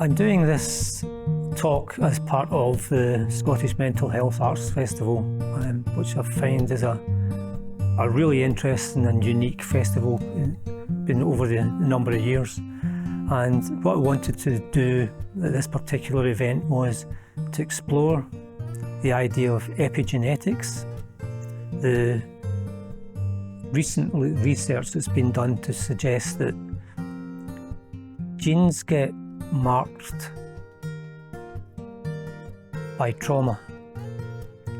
I'm doing this talk as part of the Scottish Mental Health Arts Festival, which I find is a really interesting and unique festival, been over the number of years. And what I wanted to do at this particular event was to explore the idea of epigenetics, the recent research that's been done to suggest that genes get marked by trauma,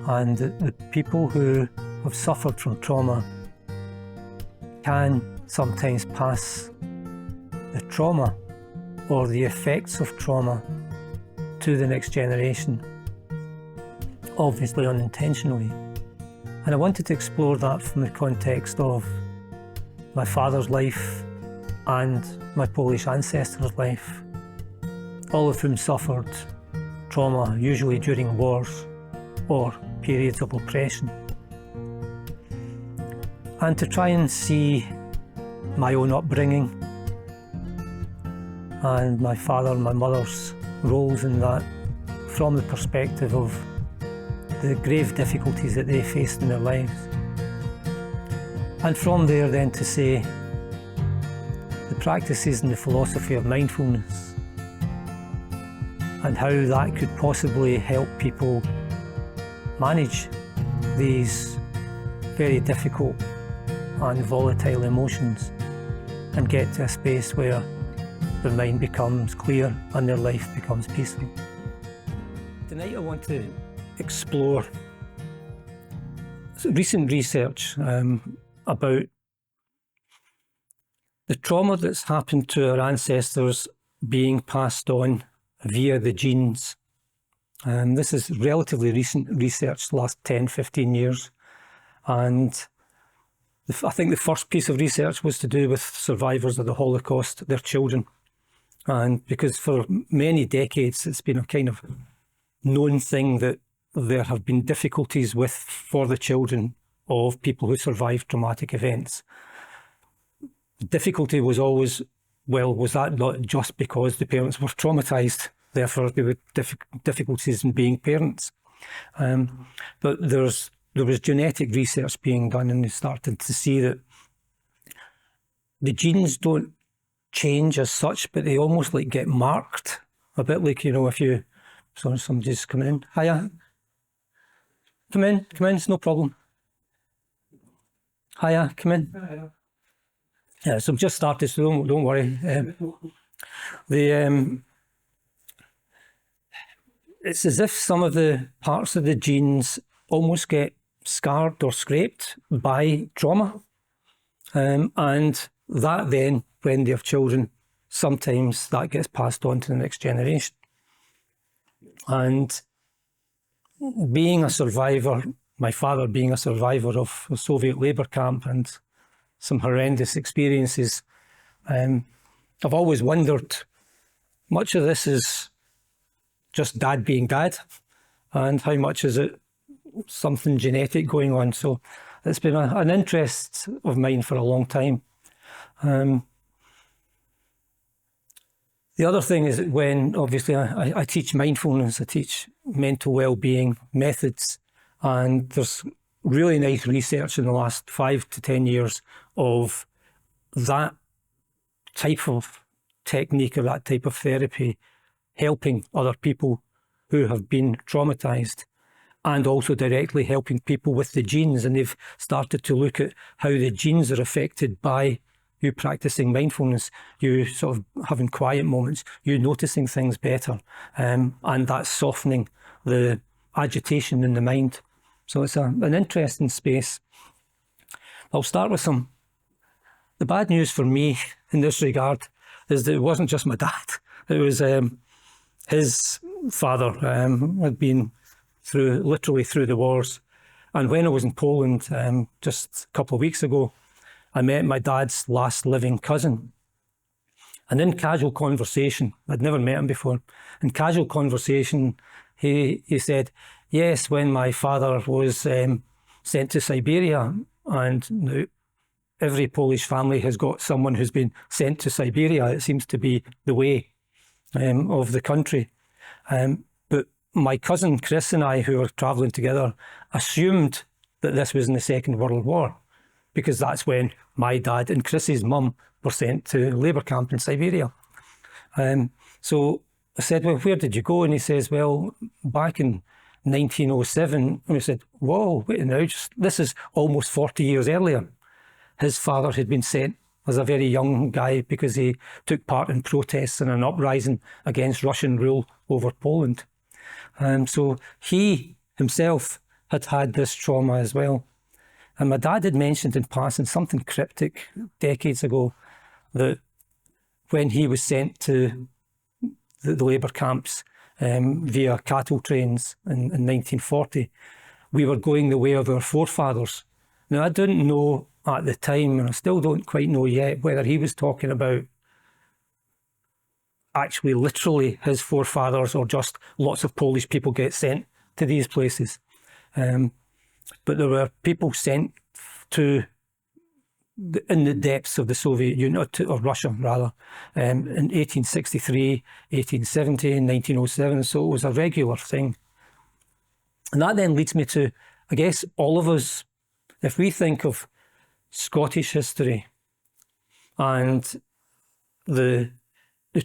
and that the people who have suffered from trauma can sometimes pass the trauma or the effects of trauma to the next generation, obviously unintentionally. And I wanted to explore that from the context of my father's life and my Polish ancestors' life, all of whom suffered trauma, usually during wars or periods of oppression. And to try and see my own upbringing and my father and my mother's roles in that from the perspective of the grave difficulties that they faced in their lives. And from there then to say the practices and the philosophy of mindfulness and how that could possibly help people manage these very difficult and volatile emotions and get to a space where their mind becomes clear and their life becomes peaceful. Tonight I want to explore recent research about the trauma that's happened to our ancestors being passed on via the genes. This is relatively recent research, the last 10, 15 years. And I think the first piece of research was to do with survivors of the Holocaust, their children. And because for many decades it's been a kind of known thing that there have been difficulties for the children of people who survived traumatic events. The difficulty was always, well, was that not just because the parents were traumatised, therefore there were difficulties in being parents? But there was genetic research being done, and they started to see that the genes don't change as such, but they almost like get marked, a bit like, if you, so somebody's coming in. Hiya. Come in, it's no problem. Hiya, come in. Hiya. Yeah, so I've just started, so don't worry. It's as if some of the parts of the genes almost get scarred or scraped by trauma. And that then, when they have children, sometimes that gets passed on to the next generation. And being a survivor, my father being a survivor of a Soviet labour camp and some horrendous experiences, I've always wondered, much of this is just dad being dad, and how much is it something genetic going on? So it's been an interest of mine for a long time. The other thing is that when, obviously, I teach mindfulness, I teach mental well-being methods, and there's really nice research in the last 5 to 10 years of that type of technique or that type of therapy helping other people who have been traumatised, and also directly helping people with the genes. And they've started to look at how the genes are affected by you practicing mindfulness, you sort of having quiet moments, you noticing things better, and that's softening the agitation in the mind. So it's an interesting space. I'll start with the bad news for me in this regard is that it wasn't just my dad. It was his father had been literally through the wars. And when I was in Poland just a couple of weeks ago, I met my dad's last living cousin. And in casual conversation, I'd never met him before, in casual conversation, he said, yes, when my father was sent to Siberia, and now every Polish family has got someone who's been sent to Siberia, it seems to be the way. of the country. But my cousin Chris and I, who were travelling together, assumed that this was in the Second World War, because that's when my dad and Chris's mum were sent to a labour camp in Siberia. So I said, well, where did you go? And he says, well, back in 1907. And we said, whoa, wait now, this is almost 40 years earlier. His father had been sent as a very young guy because he took part in protests and an uprising against Russian rule over Poland. So he himself had had this trauma as well. And my dad had mentioned in passing something cryptic decades ago, that when he was sent to the labour camps via cattle trains in 1940, we were going the way of our forefathers. Now, I didn't know at the time, and I still don't quite know yet, whether he was talking about actually literally his forefathers or just lots of Polish people get sent to these places. But there were people sent to in the depths of the Soviet Union, or Russia rather, in 1863, 1870, 1907. So it was a regular thing. And that then leads me to, I guess, all of us, if we think of Scottish history and the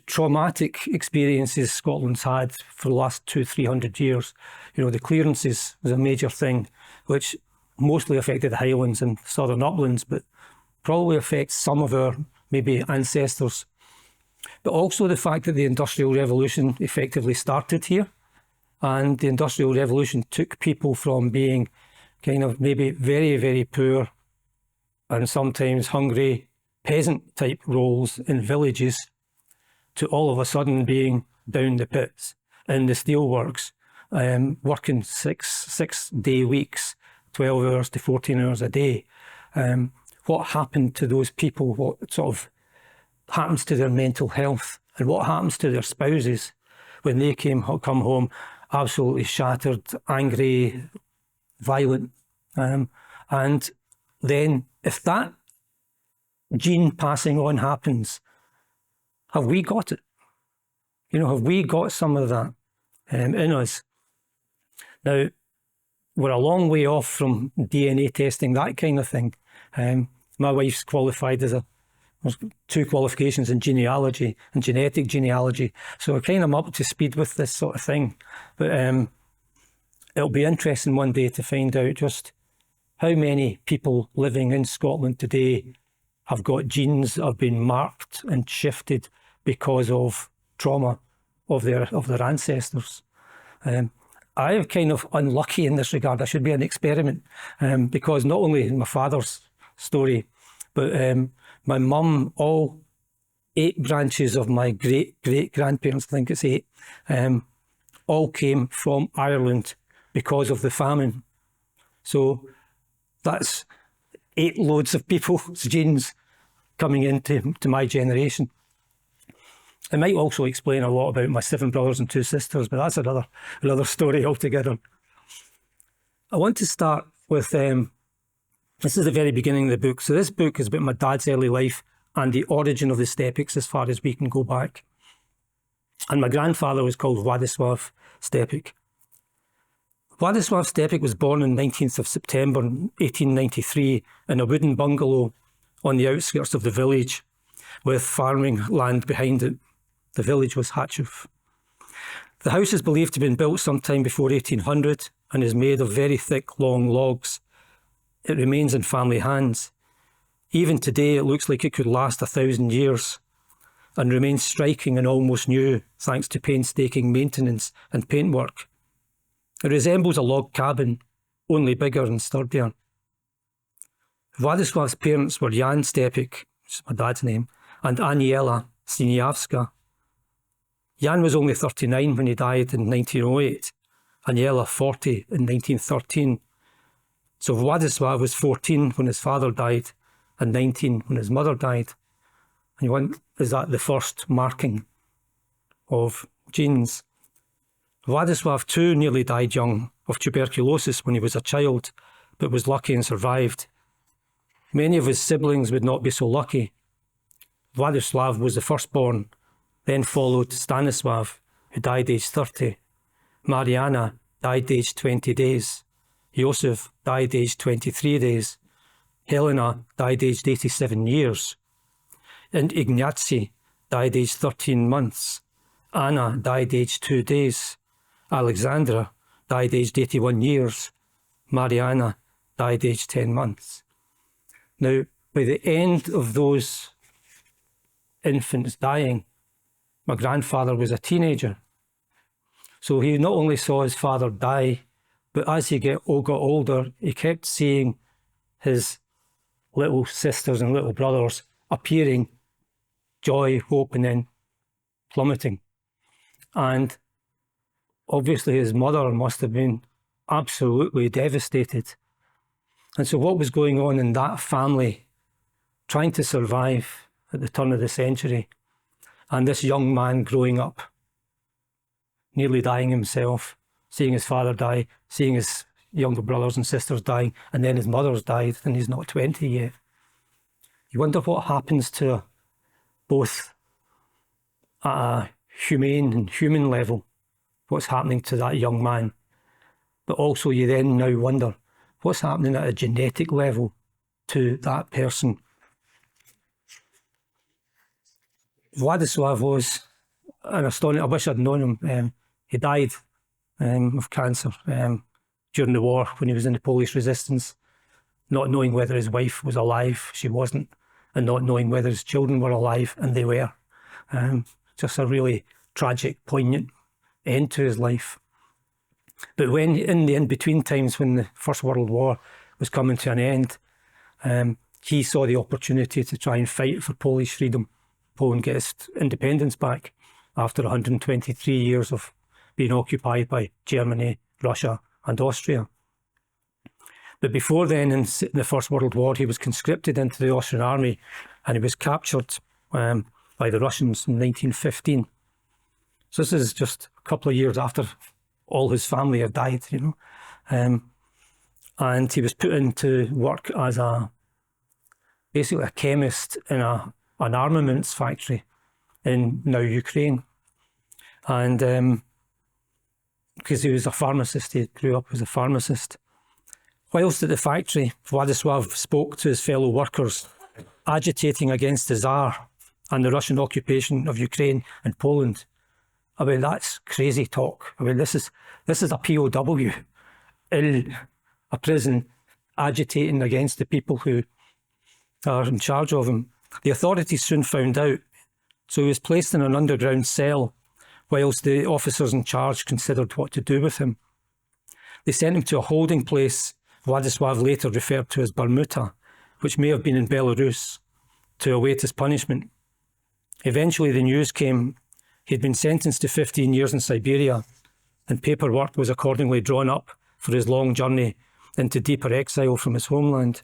traumatic experiences Scotland's had for the last 200-300 years, the clearances was a major thing, which mostly affected the Highlands and southern uplands, but probably affects some of our maybe ancestors. But also the fact that the Industrial Revolution effectively started here, and the Industrial Revolution took people from being kind of maybe very, very poor and sometimes hungry peasant type roles in villages to all of a sudden being down the pits in the steelworks, working six-day weeks, 12 hours to 14 hours a day. What happened to those people? What sort of happens to their mental health? And what happens to their spouses when they come home absolutely shattered, angry, violent? And then if that gene passing on happens, have we got it? Have we got some of that in us? Now, we're a long way off from DNA testing, that kind of thing. My wife's qualified there's 2 qualifications in genealogy and genetic genealogy. So I kind of up to speed with this sort of thing. But it'll be interesting one day to find out just how many people living in Scotland today have got genes that have been marked and shifted because of trauma of their ancestors. I'm kind of unlucky in this regard. I should be an experiment because not only my father's story, but my mum, all 8 branches of my great-great-grandparents, I think it's 8, all came from Ireland because of the famine. So that's 8 loads of people's genes coming into my generation. It might also explain a lot about my 7 brothers and 2 sisters, but that's another story altogether. I want to start with, this is the very beginning of the book. So this book is about my dad's early life and the origin of the Stepeks as far as we can go back. And my grandfather was called Władysław Stepek. Władysław Stepek was born on 19th of September 1893 in a wooden bungalow on the outskirts of the village with farming land behind it. The village was Hatchów. The house is believed to have been built sometime before 1800 and is made of very thick, long logs. It remains in family hands. Even today, it looks like it could last 1,000 years and remains striking and almost new thanks to painstaking maintenance and paintwork. It resembles a log cabin, only bigger and sturdier. Władysław's parents were Jan Stepek, which is my dad's name, and Aniela Siniawska. Jan was only 39 when he died in 1908, Aniela 40 in 1913. So Władysław was 14 when his father died and 19 when his mother died. And you wonder, is that the first marking of genes? Władysław too nearly died young of tuberculosis when he was a child, but was lucky and survived. Many of his siblings would not be so lucky. Władysław was the firstborn. Then followed Stanislav, who died aged 30. Mariana died aged 20 days. Joseph died aged 23 days. Helena died aged 87 years. And Ignacy died aged 13 months. Anna died aged 2 days. Alexandra died aged 81 years. Mariana died aged 10 months. Now, by the end of those infants dying, my grandfather was a teenager. So he not only saw his father die, but as he got older, he kept seeing his little sisters and little brothers appearing, joy, hope, and then plummeting. And obviously his mother must have been absolutely devastated. And so what was going on in that family, trying to survive at the turn of the century, and this young man growing up, nearly dying himself, seeing his father die, seeing his younger brothers and sisters dying, and then his mother's died and he's not 20 yet. You wonder what happens to both at a humane and human level, what's happening to that young man. But also you then now wonder what's happening at a genetic level to that person. Vladislav was an astonishing, I wish I'd known him. He died of cancer during the war when he was in the Polish resistance, not knowing whether his wife was alive, she wasn't, and not knowing whether his children were alive, and they were. Just a really tragic, poignant end to his life. But when, in the in-between times when the First World War was coming to an end, he saw the opportunity to try and fight for Polish freedom, Poland get its independence back after 123 years of being occupied by Germany, Russia and Austria. But before then, in the First World War, he was conscripted into the Austrian army and he was captured by the Russians in 1915. So this is just a couple of years after all his family had died, you know. And he was put into work as basically a chemist in an armaments factory in now Ukraine. And because he was a pharmacist, he grew up as a pharmacist. Whilst at the factory, Vladislav spoke to his fellow workers, agitating against the Tsar and the Russian occupation of Ukraine and Poland. I mean, that's crazy talk. I mean, this is a POW in a prison agitating against the people who are in charge of him. The authorities soon found out, so he was placed in an underground cell whilst the officers in charge considered what to do with him. They sent him to a holding place Vladislav later referred to as Bermuda, which may have been in Belarus, to await his punishment. Eventually the news came he'd been sentenced to 15 years in Siberia, and paperwork was accordingly drawn up for his long journey into deeper exile from his homeland.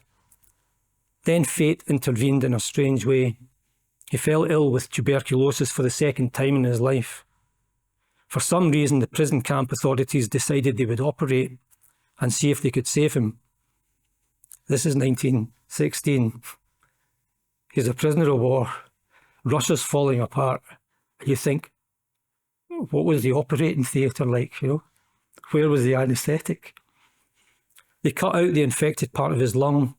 Then fate intervened in a strange way. He fell ill with tuberculosis for the second time in his life. For some reason, the prison camp authorities decided they would operate and see if they could save him. This is 1916. He's a prisoner of war. Russia's falling apart. You think, what was the operating theatre like, you know? Where was the anaesthetic? They cut out the infected part of his lung.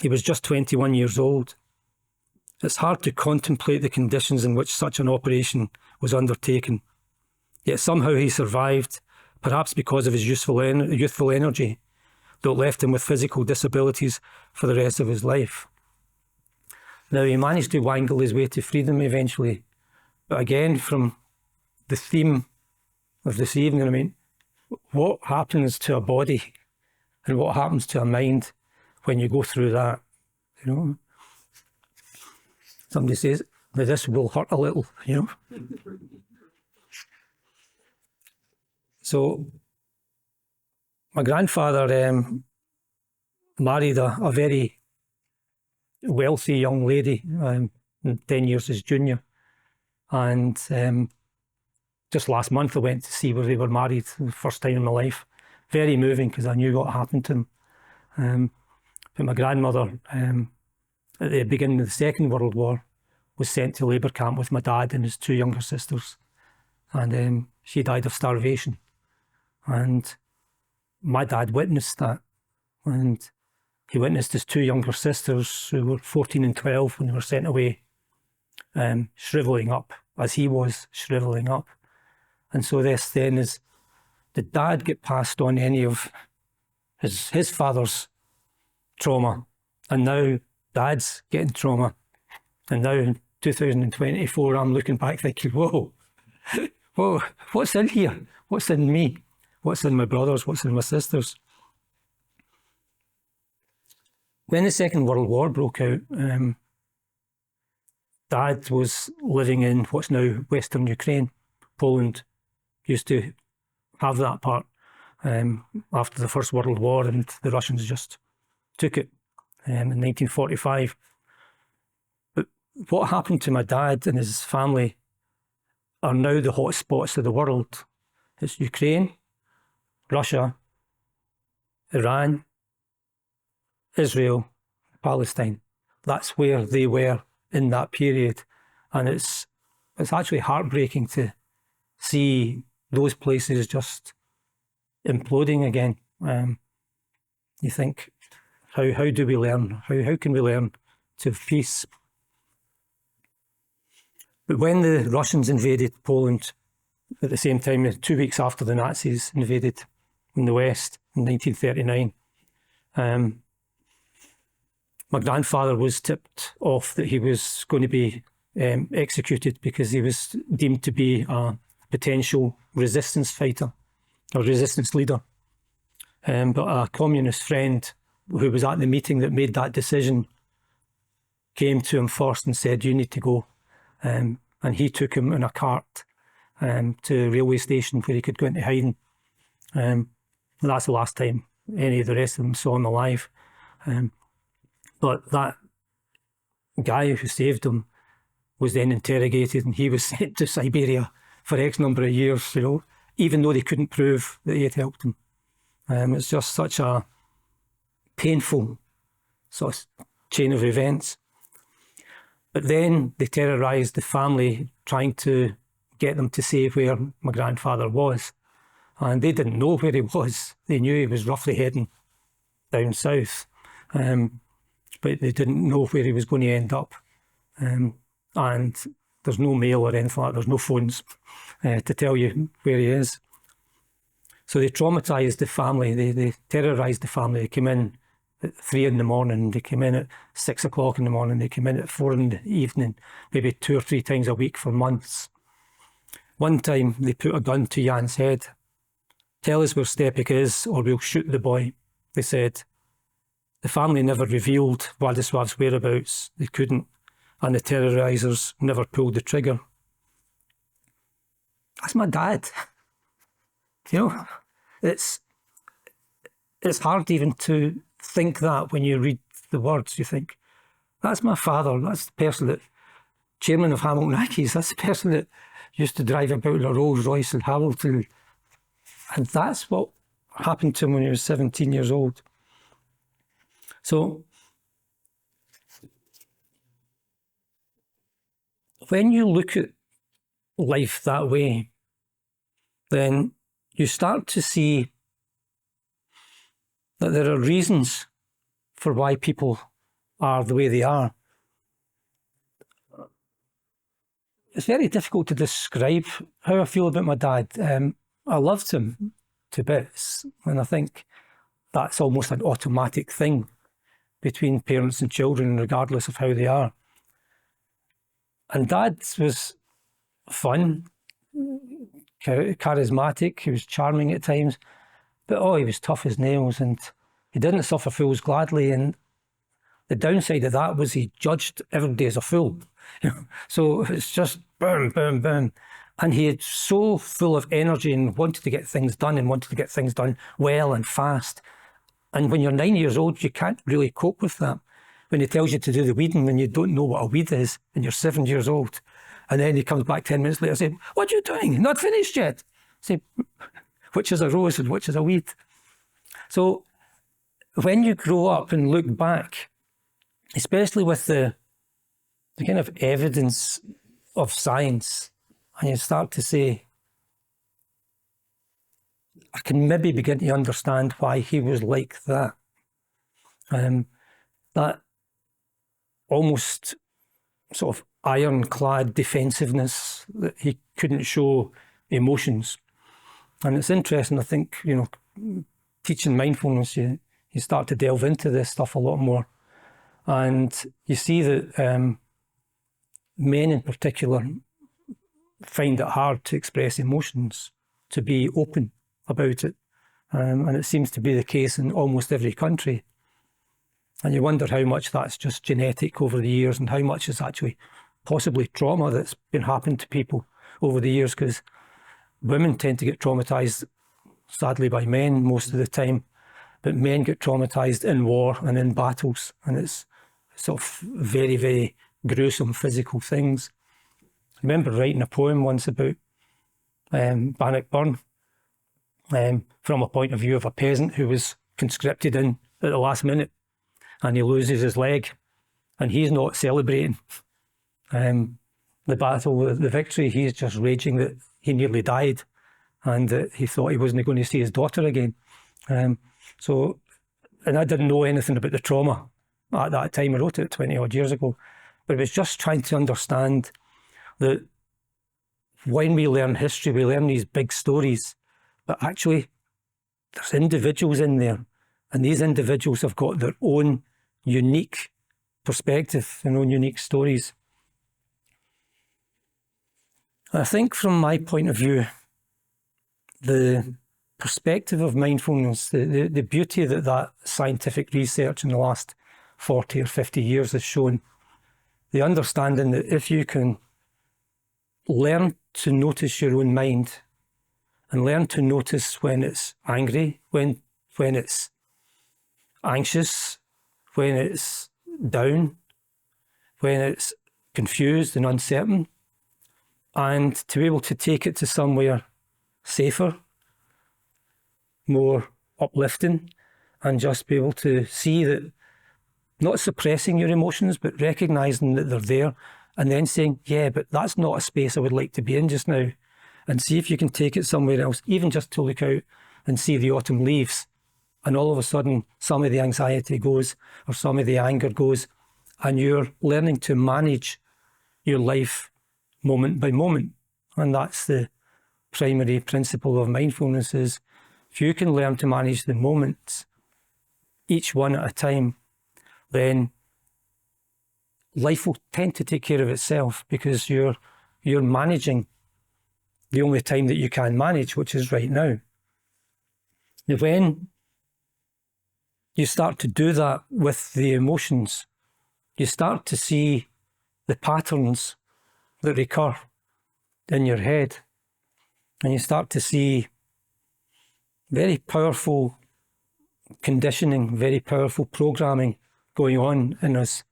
He was just 21 years old. It's hard to contemplate the conditions in which such an operation was undertaken. Yet somehow he survived, perhaps because of his youthful energy, though it left him with physical disabilities for the rest of his life. Now, he managed to wangle his way to freedom eventually. But again, from the theme of this evening, I mean, what happens to a body and what happens to a mind when you go through that, you know? Somebody says, that this will hurt a little, you know? So, my grandfather married a very wealthy young lady, 10 years his junior. And just last month I went to see where they were married, the first time in my life. Very moving because I knew what happened to him. But my grandmother, at the beginning of the Second World War, was sent to labour camp with my dad and his 2 younger sisters. And she died of starvation. And my dad witnessed that. And he witnessed his 2 younger sisters, who were 14 and 12 when they were sent away, shrivelling up, as he was shrivelling up. And so this then is, did dad get passed on any of his father's trauma? And now dad's getting trauma. And now in 2024, I'm looking back thinking, whoa, what's in here? What's in me? What's in my brothers? What's in my sisters? When the Second World War broke out, Dad was living in what's now Western Ukraine. Poland used to have that part after the First World War, and the Russians just took it in 1945. But what happened to my dad and his family are now the hot spots of the world. It's Ukraine, Russia, Iran, Israel, Palestine. That's where they were in that period. And it's actually heartbreaking to see those places just imploding again. You think, how do we learn? How can we learn to have peace? But when the Russians invaded Poland at the same time, 2 weeks after the Nazis invaded in the West in 1939, my grandfather was tipped off that he was going to be executed because he was deemed to be a potential resistance fighter or resistance leader. But a communist friend who was at the meeting that made that decision came to him first and said, "You need to go." And he took him in a cart to a railway station where he could go into hiding. And that's the last time any of the rest of them saw him alive. But that guy who saved him was then interrogated, and he was sent to Siberia for X number of years, even though they couldn't prove that he had helped him. It's just such a painful sort of chain of events. But then they terrorised the family, trying to get them to say where my grandfather was. And they didn't know where he was. They knew he was roughly heading down south. But they didn't know where he was going to end up. And there's no mail or anything like that. There's no phones to tell you where he is. So they traumatised the family. They terrorised the family. They came in at 3 a.m. They came in at 6 o'clock in the morning. They came in at 4 p.m, maybe 2 or 3 times a week for months. One time they put a gun to Jan's head. "Tell us where Stepek is or we'll shoot the boy," they said. The family never revealed Władysław's whereabouts. They couldn't. And the terrorisers never pulled the trigger. That's my dad. It's hard even to think that when you read the words. You think, that's my father. That's the person that, chairman of Hamilton Accies, that's the person that used to drive about in a Rolls Royce in Hamilton. And that's what happened to him when he was 17 years old. So when you look at life that way, then you start to see that there are reasons for why people are the way they are. It's very difficult to describe how I feel about my dad. I loved him to bits, and I think that's almost an automatic thing between parents and children, regardless of how they are. And Dad was fun, charismatic, he was charming at times, but he was tough as nails, and he didn't suffer fools gladly. And the downside of that was he judged everybody as a fool. So it's just boom, boom, boom. And he is so full of energy and wanted to get things done and wanted to get things done well and fast. And when you're 9 years old, you can't really cope with that. When he tells you to do the weeding and you don't know what a weed is and you're 7 years old. And then he comes back 10 minutes later and says, "What are you doing? Not finished yet." I say, "Which is a rose and which is a weed?" So when you grow up and look back, especially with the the kind of evidence of science, and you start to say, I can maybe begin to understand why he was like that. That almost sort of ironclad defensiveness, that he couldn't show emotions. And it's interesting, I think, teaching mindfulness, you start to delve into this stuff a lot more. And you see that men in particular find it hard to express emotions, to be open about it. And it seems to be the case in almost every country. And you wonder how much that's just genetic over the years and how much is actually possibly trauma that's been happening to people over the years, because women tend to get traumatised, sadly, by men most of the time, but men get traumatised in war and in battles, and it's sort of very, very gruesome physical things. I remember writing a poem once about Bannockburn from a point of view of a peasant who was conscripted in at the last minute, and he loses his leg, and he's not celebrating the battle, the victory. He's just raging that he nearly died and that he thought he wasn't going to see his daughter again. And I didn't know anything about the trauma at that time. I wrote it 20 odd years ago, but it was just trying to understand that when we learn history, we learn these big stories, but actually there's individuals in there, and these individuals have got their own unique perspective, their own unique stories. And I think from my point of view, the perspective of mindfulness, the beauty that scientific research in the last 40 or 50 years has shown, the understanding that if you can learn to notice your own mind and learn to notice when it's angry, when it's anxious, when it's down, when it's confused and uncertain, and to be able to take it to somewhere safer, more uplifting, and just be able to see that, not suppressing your emotions, but recognising that they're there, and then saying, yeah, but that's not a space I would like to be in just now, and see if you can take it somewhere else, even just to look out and see the autumn leaves, and all of a sudden some of the anxiety goes, or some of the anger goes, and you're learning to manage your life moment by moment. And that's the primary principle of mindfulness, is if you can learn to manage the moments, each one at a time, then life will tend to take care of itself, because you're managing the only time that you can manage, which is right now. Now, when you start to do that with the emotions, you start to see the patterns that recur in your head, and you start to see very powerful conditioning, very powerful programming going on in us.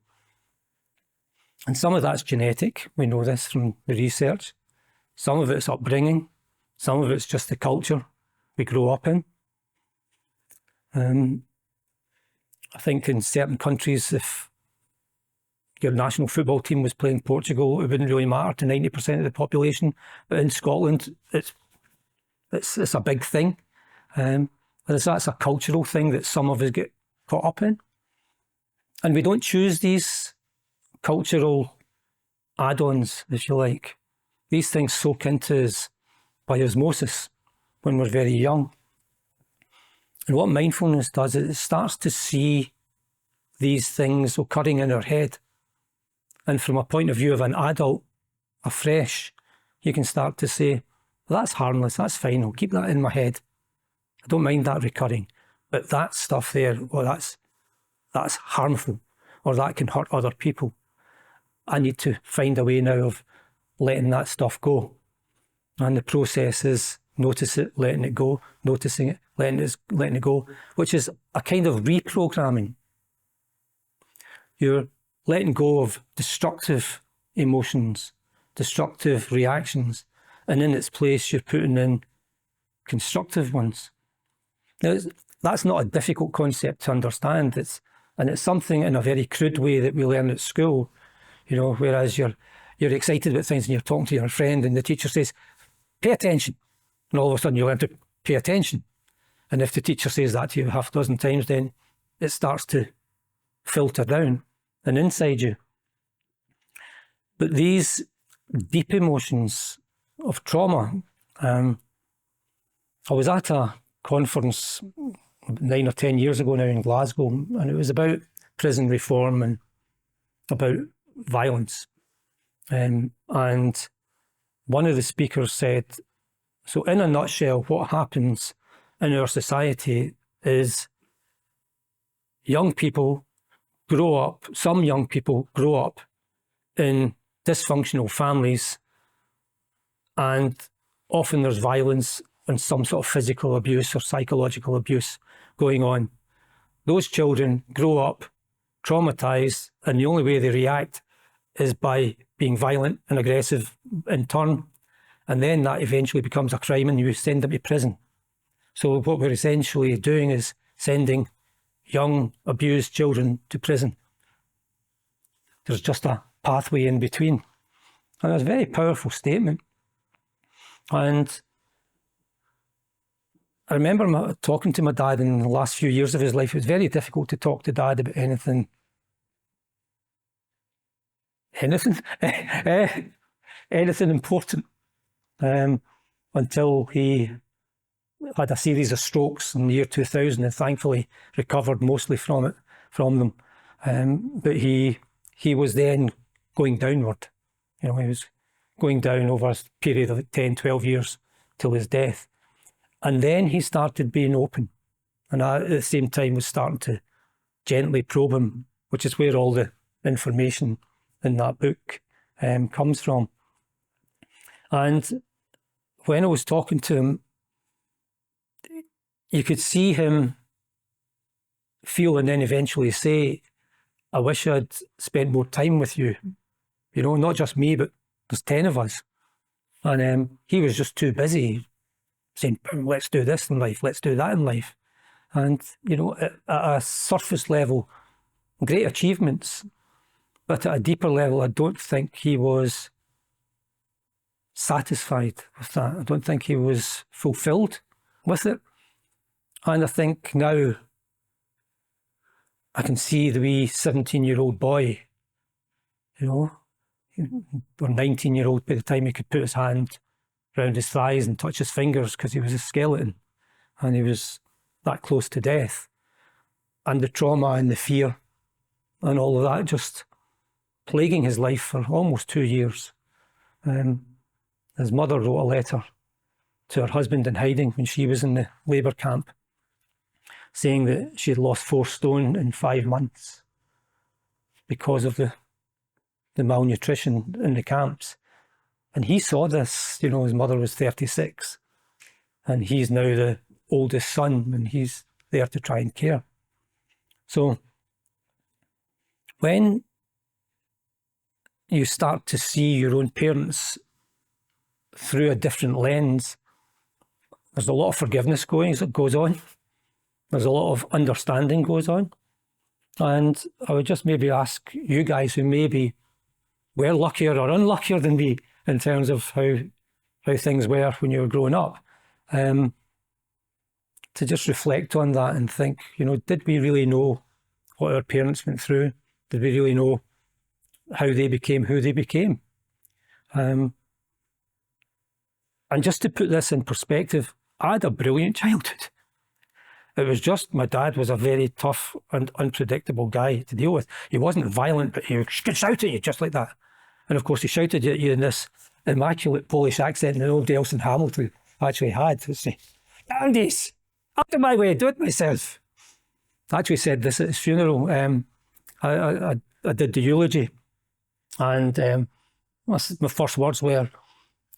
And some of that's genetic, we know this from the research. Some of it's upbringing, some of it's just the culture we grow up in. I think in certain countries, if your national football team was playing Portugal, it wouldn't really matter to 90% of the population. But in Scotland, it's a big thing. And that's a cultural thing that some of us get caught up in. And we don't choose these cultural add-ons, if you like. These things soak into us by osmosis when we're very young. And what mindfulness does is it starts to see these things occurring in our head. And from a point of view of an adult, afresh, you can start to say, well, that's harmless, that's fine, I'll keep that in my head. I don't mind that recurring. But that stuff there, well, that's harmful, or that can hurt other people. I need to find a way now of letting that stuff go. And the process is notice it, letting it go, noticing it, letting it go, which is a kind of reprogramming. You're letting go of destructive emotions, destructive reactions, and in its place you're putting in constructive ones. Now, that's not a difficult concept to understand. It's something in a very crude way that we learn at school. you know, whereas you're excited about things and you're talking to your friend and the teacher says, pay attention. And all of a sudden you learn to pay attention. And if the teacher says that to you half a dozen times, then it starts to filter down and inside you. But these deep emotions of trauma, I was at a conference 9 or 10 years ago now in Glasgow, and it was about prison reform and about violence. And one of the speakers said, so in a nutshell, what happens in our society is some young people grow up in dysfunctional families, and often there's violence and some sort of physical abuse or psychological abuse going on. Those children grow up traumatized, and the only way they react is by being violent and aggressive in turn, and then that eventually becomes a crime and you send them to prison. So what we're essentially doing is sending young abused children to prison. There's just a pathway in between. And it's a very powerful statement. And I remember talking to my dad in the last few years of his life. It was very difficult to talk to Dad about anything important, until he had a series of strokes in the year 2000 and thankfully recovered mostly from them. But he was then going downward. You know, he was going down over a period of 10, 12 years till his death. And then he started being open. And I, at the same time, was starting to gently probe him, which is where all the information in that book comes from. And when I was talking to him, you could see him feel and then eventually say, I wish I'd spent more time with you. You know, not just me, but there's 10 of us. And he was just too busy saying, let's do this in life, let's do that in life. And, you know, at a surface level, great achievements. But at a deeper level, I don't think he was satisfied with that. I don't think he was fulfilled with it. And I think now I can see the wee 17-year-old boy, you know, or 19-year-old by the time he could put his hand around his thighs and touch his fingers because he was a skeleton and he was that close to death. And the trauma and the fear and all of that just plaguing his life for almost 2 years. His mother wrote a letter to her husband in hiding when she was in the labour camp, saying that she had lost 4 stone in 5 months because of the malnutrition in the camps. And he saw this, you know, his mother was 36 and he's now the oldest son and he's there to try and care. So when you start to see your own parents through a different lens, there's a lot of forgiveness goes on. There's a lot of understanding goes on. And I would just maybe ask you guys who maybe were luckier or unluckier than me in terms of how things were when you were growing up, to just reflect on that and think, you know, did we really know what our parents went through? Did we really know how they became who they became? And just to put this in perspective, I had a brilliant childhood. It was just, my dad was a very tough and unpredictable guy to deal with. He wasn't violent, but he would shout at you just like that. And of course, he shouted at you in this immaculate Polish accent that nobody else in Hamilton actually had. He'd say, "Dandies, out of my way, do it myself." I actually said this at his funeral. I did the eulogy, and my first words were,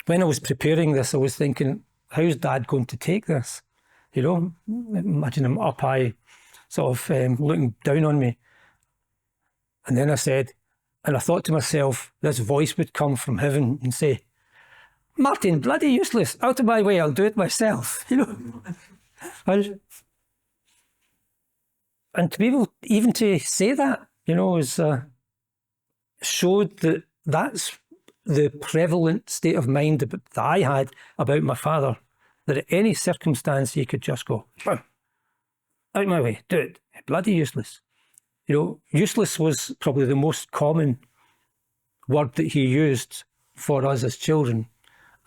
when I was preparing this, I was thinking, how's Dad going to take this? You know, imagine him up high, sort of looking down on me. And then I said, and I thought to myself, this voice would come from heaven and say, "Martin, bloody useless, out of my way, I'll do it myself." You know, and to be able even to say that, you know, is showed that that's the prevalent state of mind that I had about my father, that at any circumstance he could just go, out of my way, do it, bloody useless. Useless was probably the most common word that he used for us as children.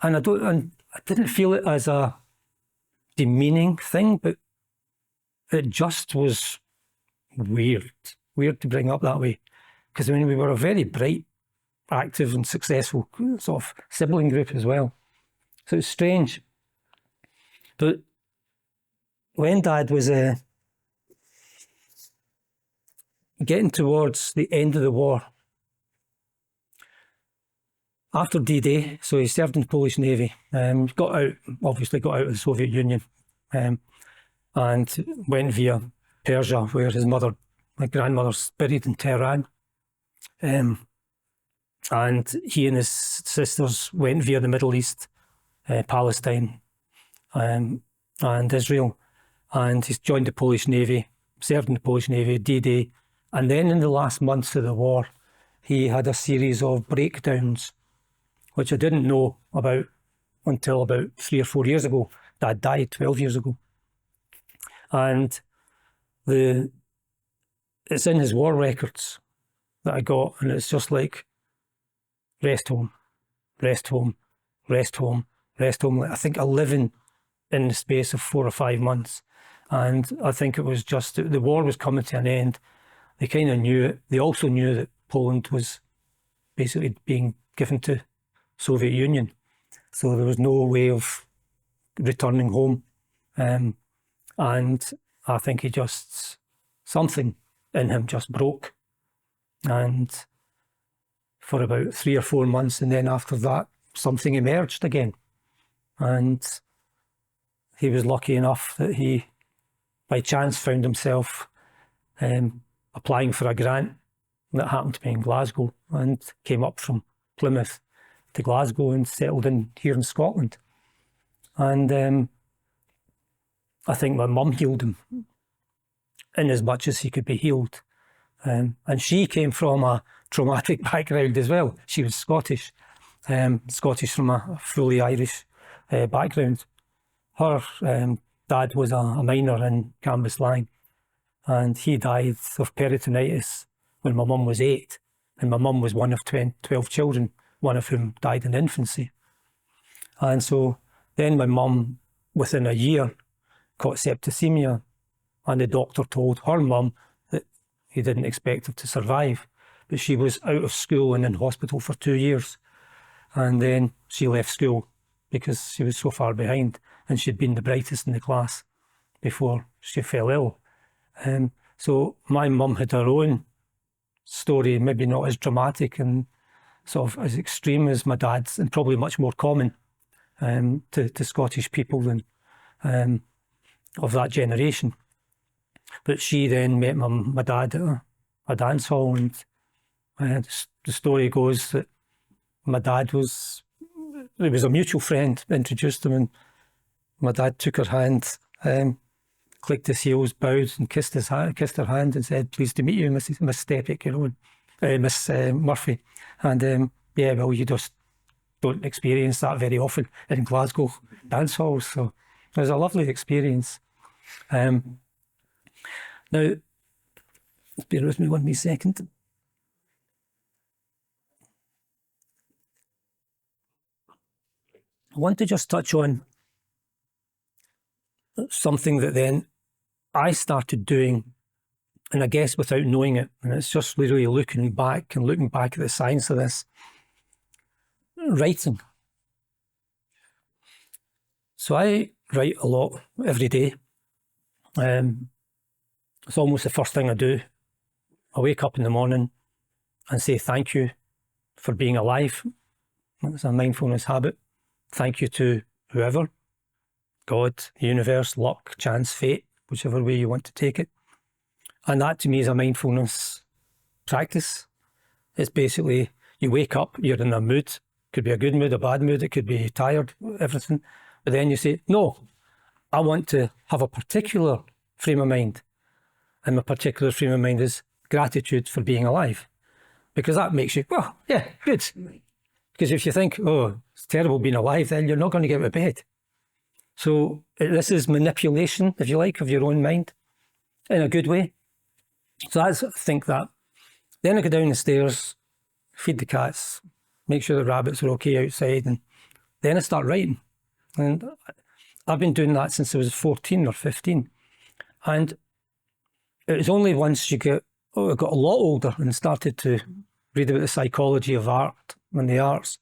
And I didn't feel it as a demeaning thing, but it just was weird to bring up that way. Because we were a very bright, active and successful sort of sibling group as well. So it's strange. But when Dad was getting towards the end of the war, after D-Day, so he served in the Polish Navy, got out of the Soviet Union, and went via Persia, where my grandmother's buried in Tehran. And he and his sisters went via the Middle East, Palestine, and Israel. And he's joined the Polish Navy, served in the Polish Navy, D-Day. And then in the last months of the war, he had a series of breakdowns, which I didn't know about until about 3 or 4 years ago. Dad died 12 years ago. And it's in his war records that I got, and it's just like, rest home, rest home, rest home, rest home. I think 11 in the space of 4 or 5 months. And I think it was just the war was coming to an end. They kind of knew it. They also knew that Poland was basically being given to Soviet Union. So there was no way of returning home. And I think something in him just broke. And for about 3 or 4 months, and then after that, something emerged again. And he was lucky enough that he, by chance, found himself applying for a grant that happened to be in Glasgow, and came up from Plymouth to Glasgow and settled in here in Scotland. And I think my mum healed him in as much as he could be healed. And she came from a traumatic background as well. She was Scottish from a fully Irish background. Her dad was a miner in Cambuslang, and he died of peritonitis when my mum was 8, and my mum was one of 12 children, one of whom died in infancy. And so then my mum, within a year, caught septicemia, and the doctor told her mum that he didn't expect her to survive, but she was out of school and in hospital for 2 years. And then she left school because she was so far behind, and she'd been the brightest in the class before she fell ill. So my mum had her own story, maybe not as dramatic and sort of as extreme as my dad's, and probably much more common to Scottish people than of that generation. But she then met my dad at a dance hall, and the story goes that my dad there was a mutual friend introduced him, and my dad took her hand, clicked his heels, bowed and kissed her hand and said, "Pleased to meet you, Miss Stepek, Miss Murphy." And well, you just don't experience that very often in Glasgow dance halls. So it was a lovely experience. Now, bear with me 1 wee second. I want to just touch on something that then I started doing, and I guess without knowing it, and it's just really looking back at the science of this. Writing. So I write a lot every day. It's almost the first thing I do. I wake up in the morning and say thank you for being alive. It's a mindfulness habit. Thank you to whoever, God, the universe, luck, chance, fate, whichever way you want to take it. And that to me is a mindfulness practice. It's basically, you wake up, you're in a mood, could be a good mood, a bad mood, it could be tired, everything. But then you say, no, I want to have a particular frame of mind. And my particular frame of mind is gratitude for being alive. because that makes you, well, yeah, good. Because if you think, oh, it's terrible being alive, then you're not going to get out of bed. So this is manipulation, if you like, of your own mind in a good way. So I think that. Then I go down the stairs, feed the cats, make sure the rabbits are okay outside, and then I start writing. And I've been doing that since I was 14 or 15. And it was only once I got a lot older and started to read about the psychology of art and the arts,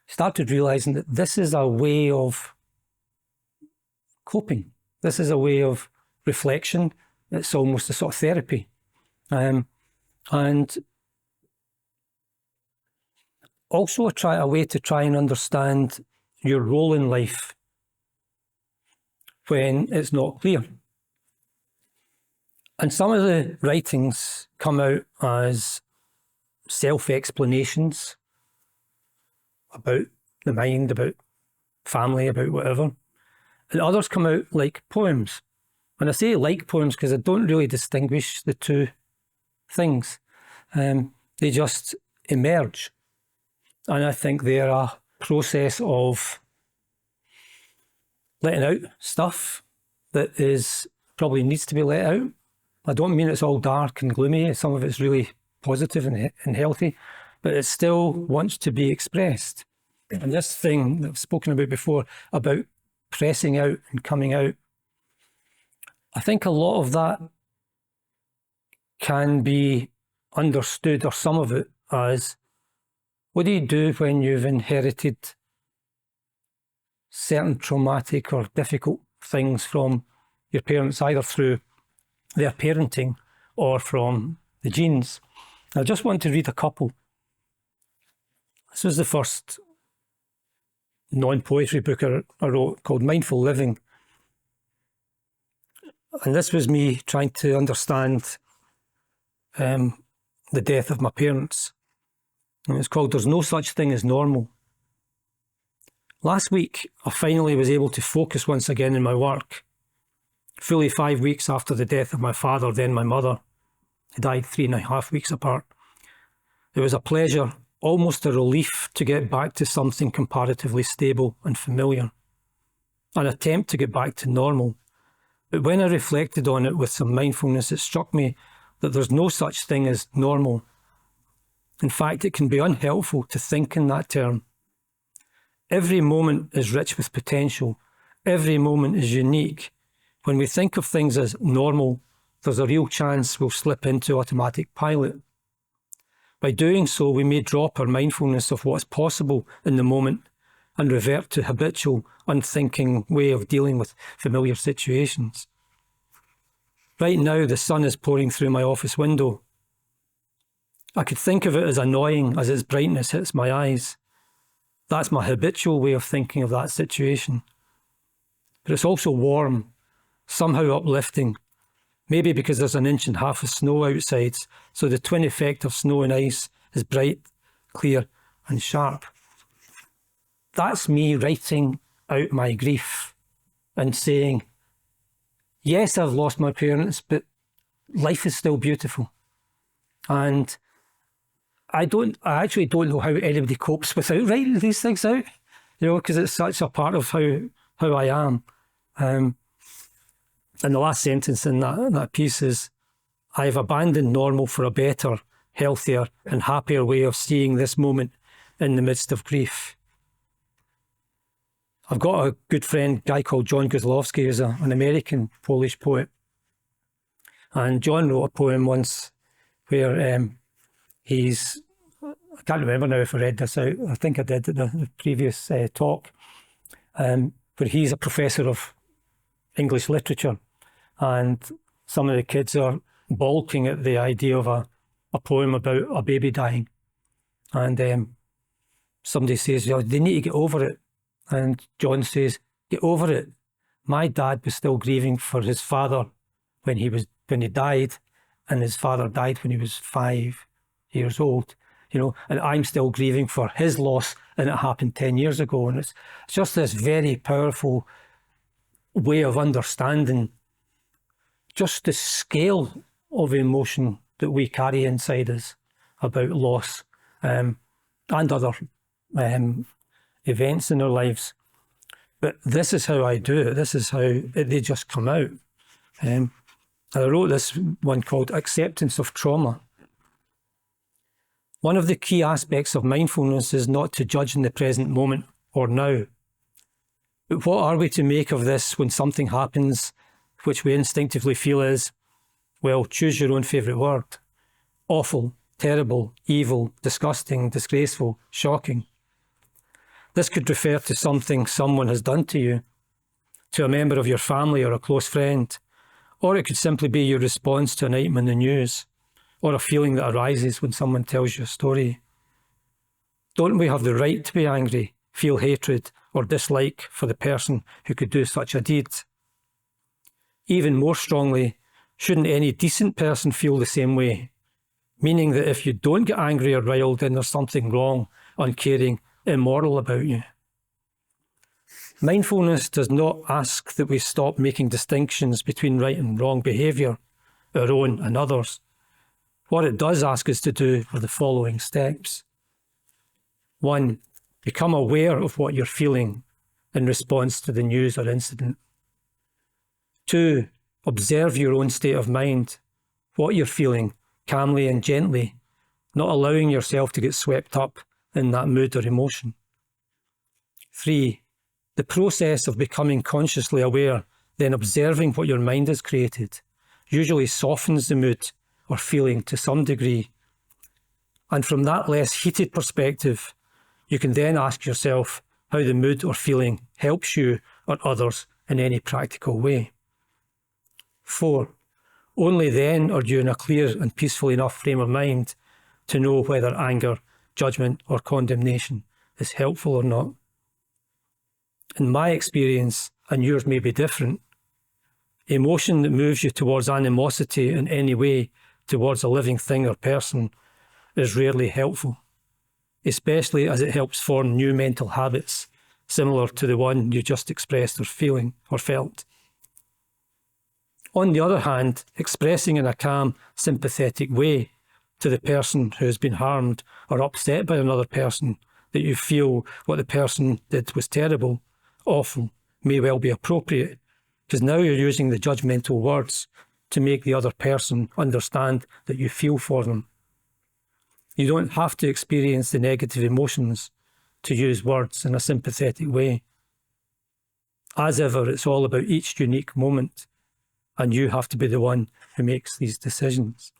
started realising that this is a way of coping. This is a way of reflection. It's almost a sort of therapy. And also a way to try and understand your role in life when it's not clear. And some of the writings come out as self-explanations about the mind, about family, about whatever. And others come out like poems. And I say like poems because I don't really distinguish the two things. They just emerge. And I think they're a process of letting out stuff that probably needs to be let out. I don't mean it's all dark and gloomy. Some of it's really positive and healthy, but it still wants to be expressed. And this thing that I've spoken about before, about pressing out and coming out, I think a lot of that can be understood, or some of it, as what do you do when you've inherited certain traumatic or difficult things from your parents, either through their parenting or from the genes. I just want to read a couple. This was the first non-poetry book I wrote, called Mindful Living. And this was me trying to understand the death of my parents. And it's called There's No Such Thing as Normal. Last week, I finally was able to focus once again in my work. Fully 5 weeks after the death of my father, then my mother, who died 3.5 weeks apart. It was a pleasure, almost a relief, to get back to something comparatively stable and familiar. An attempt to get back to normal. But when I reflected on it with some mindfulness, it struck me that there's no such thing as normal. In fact, it can be unhelpful to think in that term. Every moment is rich with potential. Every moment is unique. When we think of things as normal, there's a real chance we'll slip into automatic pilot. By doing so, we may drop our mindfulness of what's possible in the moment and revert to habitual, unthinking way of dealing with familiar situations. Right now, the sun is pouring through my office window. I could think of it as annoying as its brightness hits my eyes. That's my habitual way of thinking of that situation. But it's also warm, somehow uplifting, maybe because there's 1.5 inches of snow outside, so the twin effect of snow and ice is bright, clear and sharp. That's me writing out my grief and saying, yes, I've lost my parents, but life is still beautiful. And I actually don't know how anybody copes without writing these things out, because it's such a part of how I am. And the last sentence in that piece is, I've abandoned normal for a better, healthier and happier way of seeing this moment in the midst of grief. I've got a good friend, a guy called John Guzlowski, who's an American Polish poet. And John wrote a poem once where I can't remember now if I read this out, I think I did at the previous talk, where he's a professor of English literature, and some of the kids are balking at the idea of a poem about a baby dying. And somebody says, they need to get over it. And John says, get over it. My dad was still grieving for his father when he died, and his father died when he was 5 years old, and I'm still grieving for his loss, and it happened 10 years ago. And it's just this very powerful way of understanding just the scale of emotion that we carry inside us. about loss and other events in our lives. But this is how I do it. This is how they just come out. I wrote this one called Acceptance of Trauma. One of the key aspects of mindfulness is not to judge in the present moment or now. But what are we to make of this when something happens which we instinctively feel is, well, choose your own favourite word, awful, terrible, evil, disgusting, disgraceful, shocking. This could refer to something someone has done to you, to a member of your family or a close friend, or it could simply be your response to an item in the news, or a feeling that arises when someone tells you a story. Don't we have the right to be angry, feel hatred or dislike for the person who could do such a deed? Even more strongly, shouldn't any decent person feel the same way? Meaning that if you don't get angry or riled, then there's something wrong, uncaring, immoral about you. Mindfulness does not ask that we stop making distinctions between right and wrong behaviour, our own and others. What it does ask us to do are the following steps. 1. Become aware of what you're feeling in response to the news or incident. 2. Observe your own state of mind, what you're feeling, calmly and gently, not allowing yourself to get swept up in that mood or emotion. 3. The process of becoming consciously aware, then observing what your mind has created, usually softens the mood or feeling to some degree. And from that less heated perspective, you can then ask yourself how the mood or feeling helps you or others in any practical way. 4. Only then are you in a clear and peaceful enough frame of mind to know whether anger, judgment or condemnation is helpful or not. In my experience, and yours may be different, emotion that moves you towards animosity in any way towards a living thing or person is rarely helpful, especially as it helps form new mental habits similar to the one you just expressed or feeling or felt. On the other hand, expressing in a calm, sympathetic way to the person who has been harmed or upset by another person that you feel what the person did was terrible, awful, may well be appropriate, because now you're using the judgmental words to make the other person understand that you feel for them. You don't have to experience the negative emotions to use words in a sympathetic way. As ever, it's all about each unique moment, and you have to be the one who makes these decisions.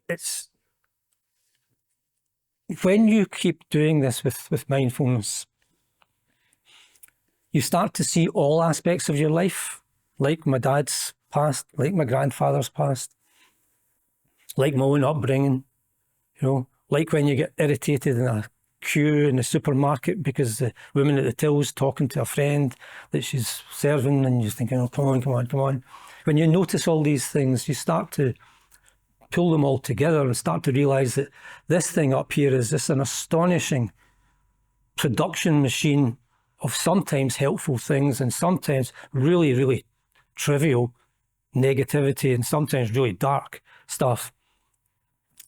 It's when you keep doing this with mindfulness, you start to see all aspects of your life, like my dad's past, like my grandfather's past, like my own upbringing, like when you get irritated in a queue in the supermarket because the woman at the till's talking to a friend that she's serving and you're thinking, oh, come on. When you notice all these things, you start to pull them all together and start to realise that this thing up here is just an astonishing production machine of sometimes helpful things and sometimes really, really trivial negativity and sometimes really dark stuff.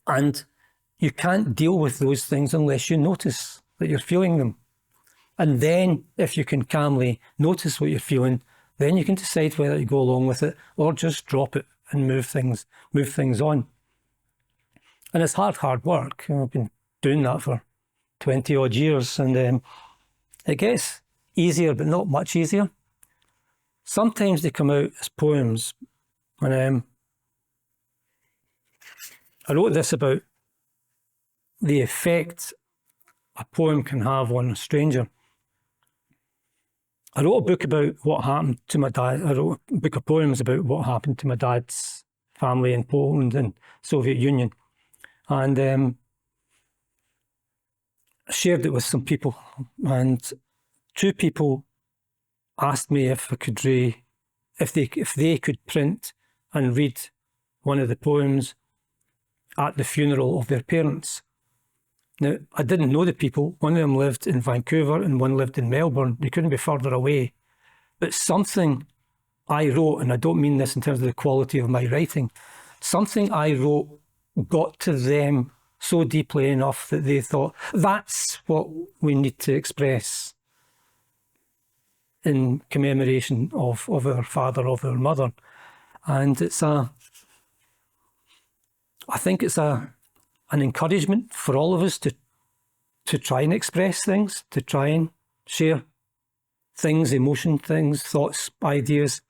And you can't deal with those things unless you notice that you're feeling them. And then if you can calmly notice what you're feeling, then you can decide whether to go along with it or just drop it and move things on. And it's hard work. I've been doing that for 20 odd years and it gets easier, but not much easier. Sometimes they come out as poems. And I wrote this about the effect a poem can have on a stranger. I wrote a book about what happened to my dad. I wrote a book of poems about what happened to my dad's family in Poland and Soviet Union. And shared it with some people. And 2 people asked me if they could print and read one of the poems at the funeral of their parents. Now, I didn't know the people. One of them lived in Vancouver and one lived in Melbourne. They couldn't be further away. But something I wrote, and I don't mean this in terms of the quality of my writing, something I wrote got to them so deeply enough that they thought, that's what we need to express in commemoration of our father, of our mother. And I think it's an encouragement for all of us to try and express things, to try and share things, emotion things, thoughts, ideas,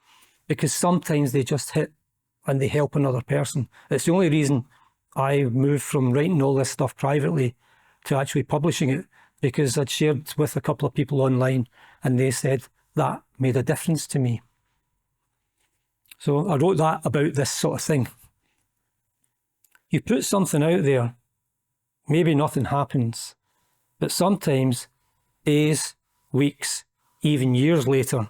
because sometimes they just hit and they help another person. It's the only reason I moved from writing all this stuff privately to actually publishing it, because I'd shared with a couple of people online and they said that made a difference to me. So I wrote that about this sort of thing. You put something out there, maybe nothing happens, but sometimes days, weeks, even years later,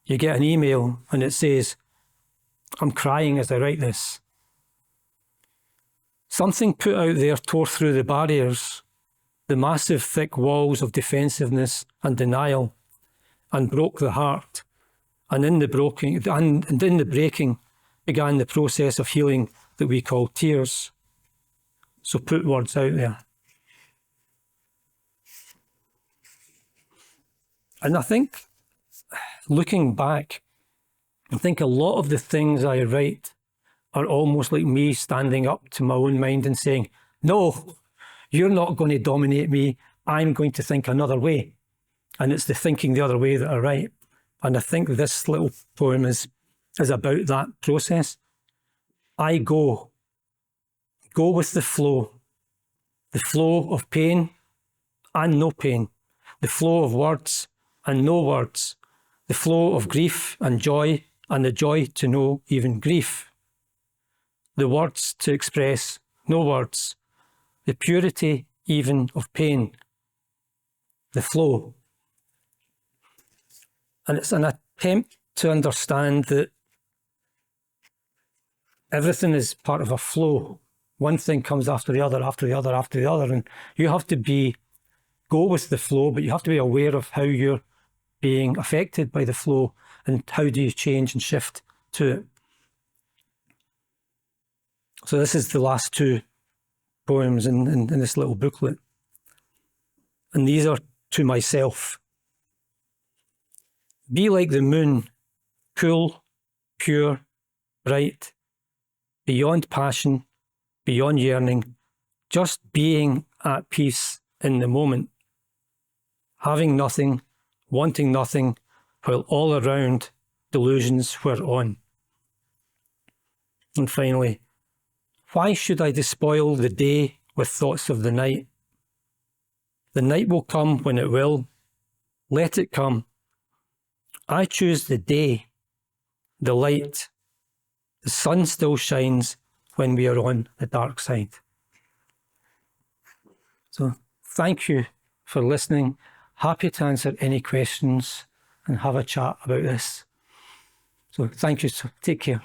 you get an email and it says, I'm crying as I write this. Something put out there tore through the barriers, the massive thick walls of defensiveness and denial, and broke the heart. And in the breaking began the process of healing that we call tears. So put words out there. And I think, looking back, I think a lot of the things I write are almost like me standing up to my own mind and saying, no, you're not going to dominate me. I'm going to think another way. And it's the thinking the other way that I write. And I think this little poem is about that process. I go with the flow of pain and no pain, the flow of words and no words, the flow of grief and joy, and the joy to know even grief, the words to express no words, the purity even of pain, the flow. And it's an attempt to understand that everything is part of a flow. One thing comes after the other, after the other, after the other, and you have to go with the flow, but you have to be aware of how you're being affected by the flow and how do you change and shift to it. So this is the last two poems in this little booklet. And these are to myself. Be like the moon, cool, pure, bright, beyond passion, beyond yearning, just being at peace in the moment, having nothing, wanting nothing, while all around delusions were on. And finally, why should I despoil the day with thoughts of the night? The night will come when it will. Let it come. I choose the day, the light. The sun still shines when we are on the dark side. So thank you for listening. Happy to answer any questions and have a chat about this. So thank you. So take care.